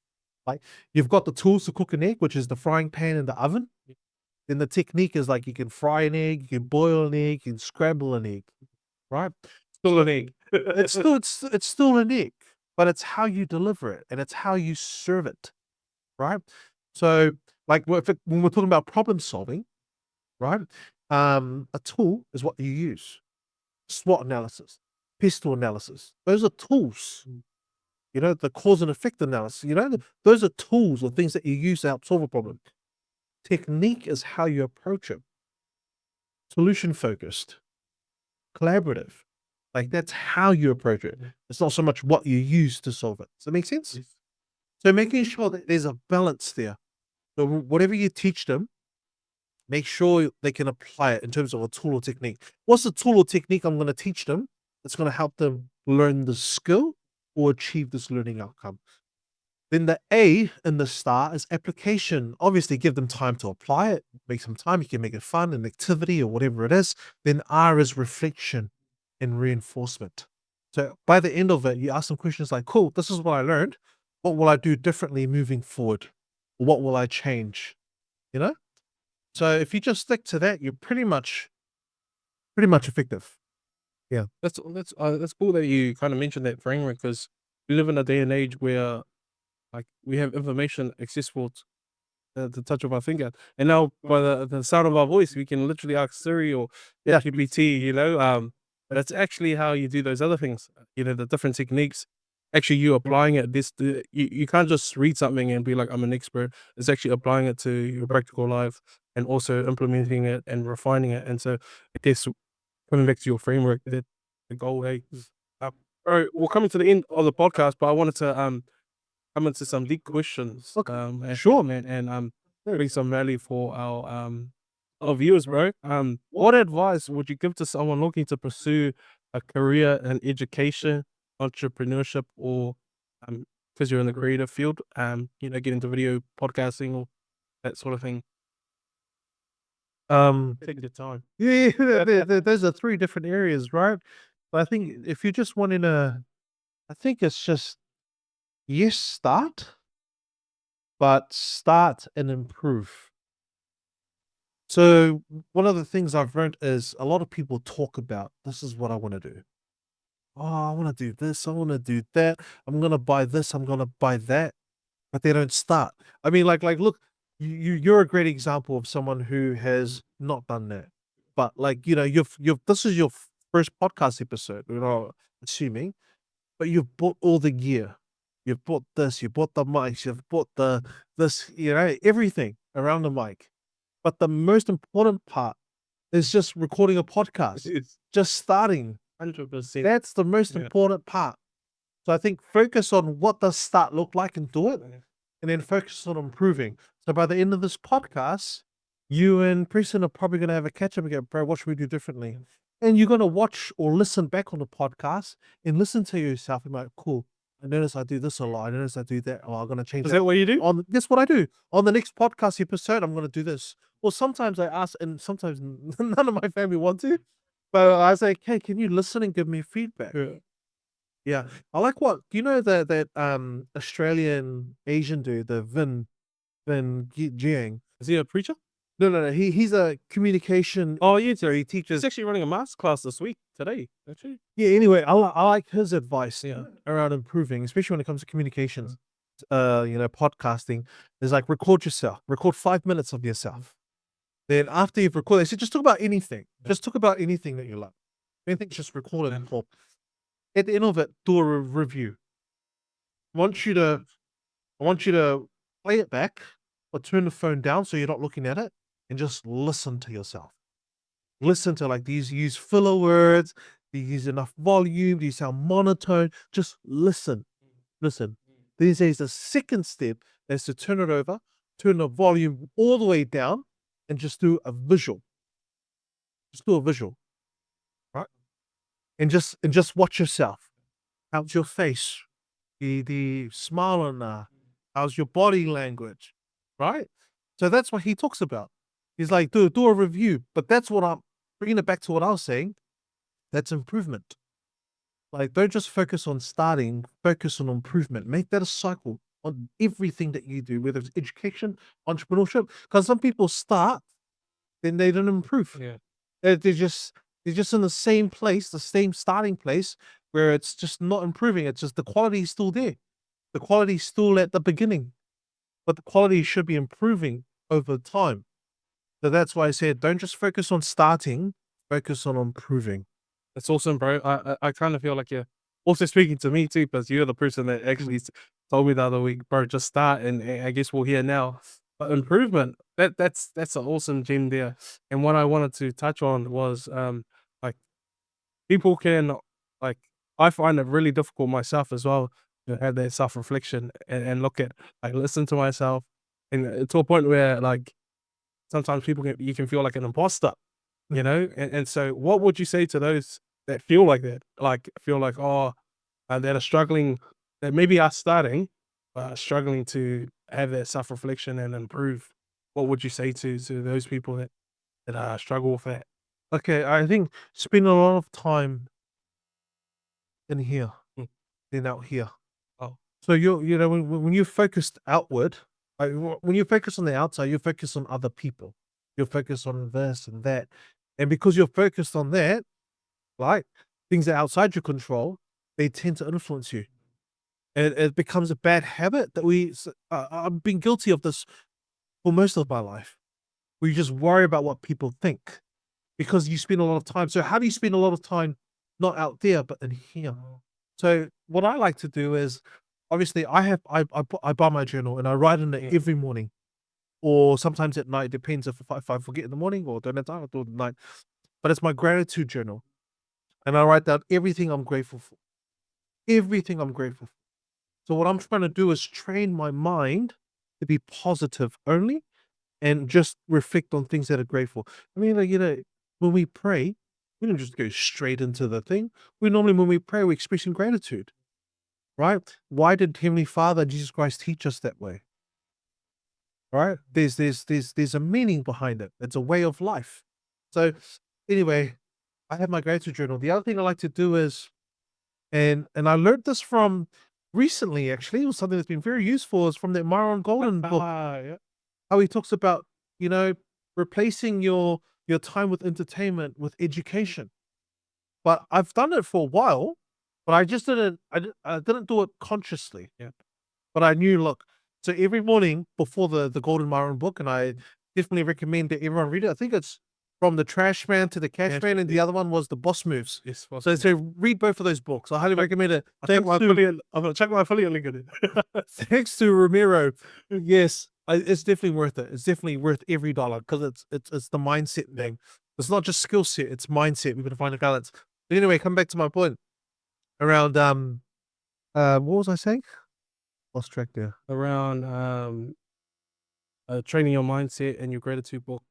Like, you've got the tools to cook an egg, which is the frying pan and the oven. Then the technique is like, you can fry an egg, you can boil an egg, you can scramble an egg, right? Still an egg. It's still an egg, but it's how you deliver it and it's how you serve it, right? So, like when we're talking about problem solving, right? A tool is what you use. SWOT analysis, pistol analysis. Those are tools. The cause and effect analysis. Those are tools or things that you use to help solve a problem. Technique is how you approach it. Solution focused, collaborative. Like, that's how you approach it. It's not so much what you use to solve it. Does that make sense? Yes. So making sure that there's a balance there. So whatever you teach them, make sure they can apply it in terms of a tool or technique. What's the tool or technique I'm going to teach them that's going to help them learn the skill or achieve this learning outcome? Then the A in the STAR is application. Obviously, give them time to apply it. Make some time. You can make it fun, an activity or whatever it is. Then R is reflection and reinforcement. So by the end of it, you ask them questions like, cool, this is what I learned. What will I do differently moving forward? What will I change? So if you just stick to that, you're pretty much effective. Yeah. That's cool that you kind of mentioned that framework, because we live in a day and age where like we have information accessible at the touch of our finger, and now by the sound of our voice, we can literally ask Siri or GPT. That's actually how you do those other things. The different techniques. Actually, you applying it. You can't just read something and be like, I'm an expert. It's actually applying it to your practical life. and also implementing it and refining it. And so I guess coming back to your framework, that the goal, hey, all right, we're coming to the end of the podcast, but I wanted to come into some deep questions. Okay. And, Sure. man, and bring some value for our viewers, bro. What advice would you give to someone looking to pursue a career in education, entrepreneurship, or because you're in the creative field, get into video podcasting or that sort of thing? Take your time. Yeah, those are 3 different areas, right? But I think if you're just wanting to, I think it's just, yes, start and improve. So one of the things I've learned is a lot of people talk about, this is what I want to do. Oh, I want to do this. I want to do that. I'm going to buy this. I'm going to buy that. But they don't start. I mean, look, you're a great example of someone who has not done that. But this is your first podcast episode, assuming, but you've bought all the gear. You've bought this, you bought the mics, you've bought everything around the mic. But the most important part is just recording a podcast. It's Just starting. 100%. That's the most Yeah. important part. So I think focus on what does start look like and do it, and then focus on improving. So by the end of this podcast, you and Preston are probably going to have a catch up and go, bro, what should we do differently? And you're going to watch or listen back on the podcast and listen to yourself and be like, cool, I notice I do this a lot. I notice I do that. Oh, I'm going to change Is that. that what you do? That's what I do. On the next podcast episode, I'm going to do this. Well, sometimes I ask, and sometimes none of my family want to, but I say, hey, can you listen and give me feedback? Yeah. Yeah. I like do you know that Australian Asian dude, the Vin Jiang? Is he a preacher? No. He's a communication. Oh, yeah. So he He's teaches. actually running a master class this week, today, actually. Yeah. Anyway, I like his advice Yeah. around improving, especially when it comes to communications. Podcasting is like record yourself. Record 5 minutes of yourself. Then after you've recorded, so just talk about anything. Just talk about anything that you like. Anything, just record it and talk. At the end of it, do a review. I want you to play it back or turn the phone down so you're not looking at it and just listen to yourself. Listen to these use filler words, do you use enough volume, do you sound monotone? Just listen. Listen. Then there's the second step is to turn it over, turn the volume all the way down, and just do a visual. Just do a visual. Right? And just watch yourself. How's your face? The smile on there. How's your body language? Right? So that's what he talks about. He's like, do a review. But that's what I'm bringing it back to what I was saying. That's improvement. Like, don't just focus on starting, focus on improvement. Make that a cycle on everything that you do, whether it's education, entrepreneurship. Because some people start, then they don't improve. Yeah. They're just in the same place, the same starting place, where it's just not improving. It's just the quality is still there. The quality is still at the beginning, but the quality should be improving over time. So that's why I said, don't just focus on starting, focus on improving. That's awesome, bro. I kind of feel like you're also speaking to me too, because you're the person that actually told me the other week, bro, just start, and I guess we're here now. But improvement, that's an awesome gem there. And what I wanted to touch on was like people can I find it really difficult myself as well to have that self-reflection and look at listen to myself, and to a point where sometimes you can feel like an imposter, and so what would you say to those that feel like that, feel like that are struggling, that maybe are starting but are struggling to have that self-reflection and improve? What would you say to those people that struggle with that? Okay, I think spend a lot of time in here, then out here. Oh. So when you're focused outward, when you focus on the outside, you focus on other people. You're focused on this and that. And because you're focused on that, things that are outside your control, they tend to influence you. And it becomes a bad habit that I've been guilty of this for most of my life. Where you just worry about what people think because you spend a lot of time. So how do you spend a lot of time not out there, but in here? So what I like to do is, obviously, I buy my journal and I write in it every morning. or sometimes at night. Depends if I forget in the morning or don't have time, I'll do it at night. But it's my gratitude journal. And I write down everything I'm grateful for. Everything I'm grateful for. So what I'm trying to do is train my mind to be positive only and just reflect on things that are grateful. I mean, like, when we pray, we don't just go straight into the thing. We normally, when we pray, we're expressing gratitude, right? Why did Heavenly Father, Jesus Christ, teach us that way? Right? There's a meaning behind it. It's a way of life. So anyway, I have my gratitude journal. The other thing I like to do is, and I learned this from recently, actually, it was something that's been very useful, is from the Myron Golden book, Yeah. how he talks about, you know, replacing your time with entertainment with education. But I've done it for a while, but I just didn't do it consciously. Yeah. But I knew, look, so every morning before the Golden Myron book, and I definitely recommend that everyone read it. I think it's From the Trash Man to the Cash Man, and the other one was The Boss Moves. Yes. So read both of those books. I highly recommend it. I'm gonna check my affiliate link in it. Thanks to Ramiro. Yes, it's definitely worth it. It's definitely worth every dollar because it's the mindset thing. It's not just skill set; it's mindset. We've got to find a balance. But anyway, come back to my point around what was I saying? Lost track there. Around training your mindset and your gratitude book.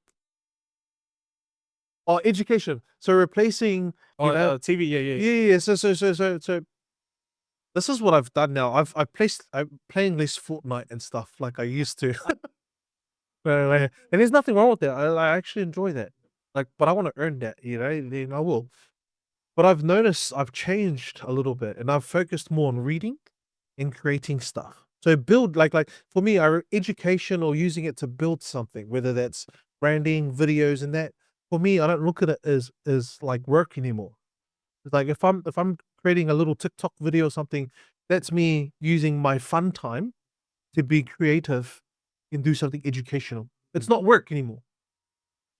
Oh, education. So replacing, TV. Yeah. yeah. So this is what I've done now. I'm playing less Fortnite and stuff like I used to. And there's nothing wrong with that. I actually enjoy that. Like, but I want to earn that, then I will. But I've noticed I've changed a little bit and I've focused more on reading and creating stuff. So build like for me, education or using it to build something, whether that's branding, videos, and that. For me, I don't look at it as like work anymore. It's like if I'm creating a little TikTok video or something, that's me using my fun time to be creative and do something educational. It's not work anymore.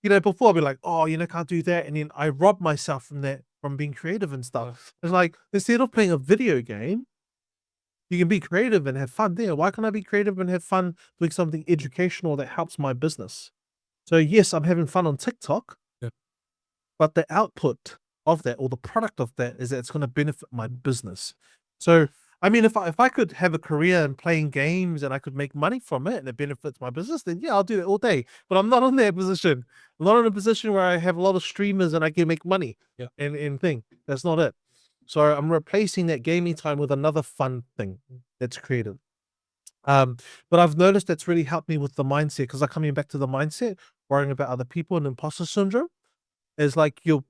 Before I'd be like, oh, can't do that. And then I rob myself from that, from being creative and stuff. It's like, instead of playing a video game, you can be creative and have fun there. Why can't I be creative and have fun doing something educational that helps my business? So yes, I'm having fun on TikTok, Yeah. but the output of that or the product of that is that it's going to benefit my business. So, I mean, if I could have a career in playing games and I could make money from it and it benefits my business, then yeah, I'll do it all day. But I'm not in that position. I'm not in a position where I have a lot of streamers and I can make money. Yeah. And thing. That's not it. So I'm replacing that gaming time with another fun thing that's creative. But I've noticed that's really helped me with the mindset, because I'm coming back to the mindset, worrying about other people and imposter syndrome. Is like your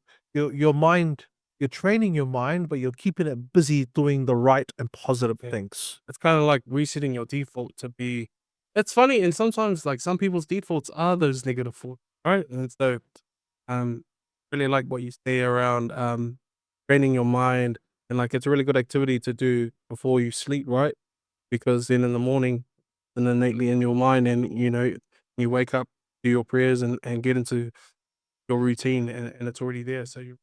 mind, you're training your mind, but you're keeping it busy doing the right and positive things. It's kind of like resetting your default to be. It's funny, and sometimes like some people's defaults are those negative thoughts, right? And so, really like what you say around training your mind, and like it's a really good activity to do before you sleep, right? Because then in the morning, and innately in your mind, and you wake up, do your prayers, and get into your routine, and it's already there. So you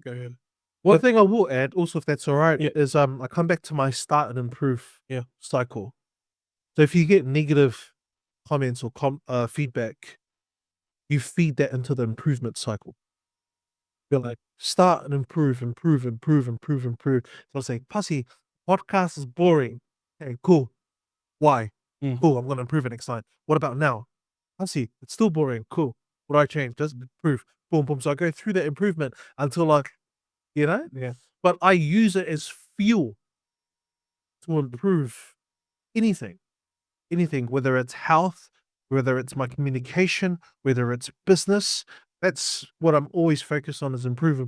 go ahead. One thing I will add, also, if that's all right, Yeah. is I come back to my start and improve Yeah. cycle. So if you get negative comments or feedback, you feed that into the improvement cycle. You're like, start and improve. So I'll say, Pussy, podcast is boring. Okay, cool. Why? Mhm. Cool, I'm going to improve it next time. What about now? Pussy, it's still boring. Cool. What do I change? Just improve. Boom, boom. So I go through that improvement until like, Yeah. but I use it as fuel to improve anything, whether it's health, whether it's my communication, whether it's business. That's what I'm always focused on, is improve.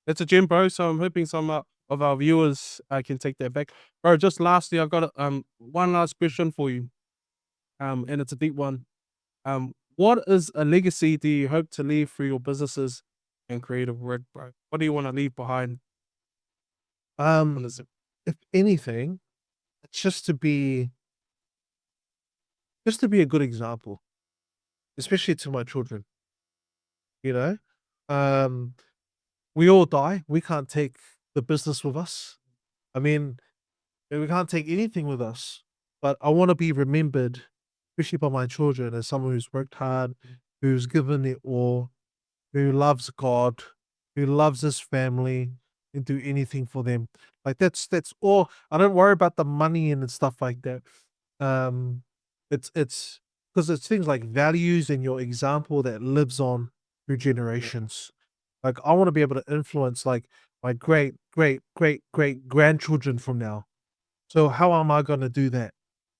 It's a gym, bro. So I'm hoping some of our viewers can take that back, bro. Just lastly, I've got one last question for you, and it's a deep one. What is a legacy do you hope to leave for your businesses and creative work, bro? What do you want to leave behind? Um, if anything, it's just to be a good example, especially to my children. You know, um, we all die. We can't take the business with us. I mean, we can't take anything with us. But I want to be remembered especially by my children, as someone who's worked hard, who's given it all, who loves God, who loves his family, and do anything for them. Like that's all. I don't worry about the money and stuff like that. Um, it's because it's things like values and your example that lives on through generations. Like I want to be able to influence like my great great great great grandchildren from now. So how am I going to do that?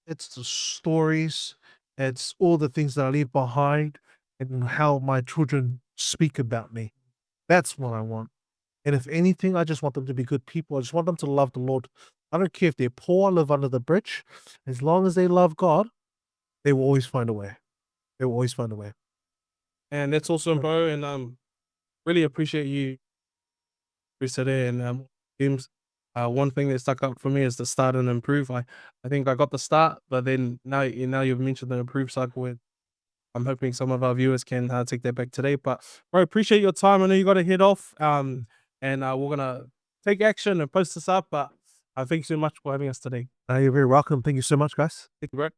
It's the stories, it's all the things that I leave behind, and how my children speak about me. That's what I want. And if anything, I just want them to be good people. I just want them to love the Lord. I don't care if they're poor, live under the bridge. As long as they love God, they will always find a way. They will always find a way. And that's awesome, bro. And really appreciate you today. And James, one thing that stuck out for me is the start and improve. I think I got the start, but then now you've mentioned the improve cycle. With I'm hoping some of our viewers can take that back today. But bro, appreciate your time. I know you got to head off. And we're gonna take action and post this up. But thank you so much for having us today. You're very welcome. Thank you so much, guys. Thank you, bro.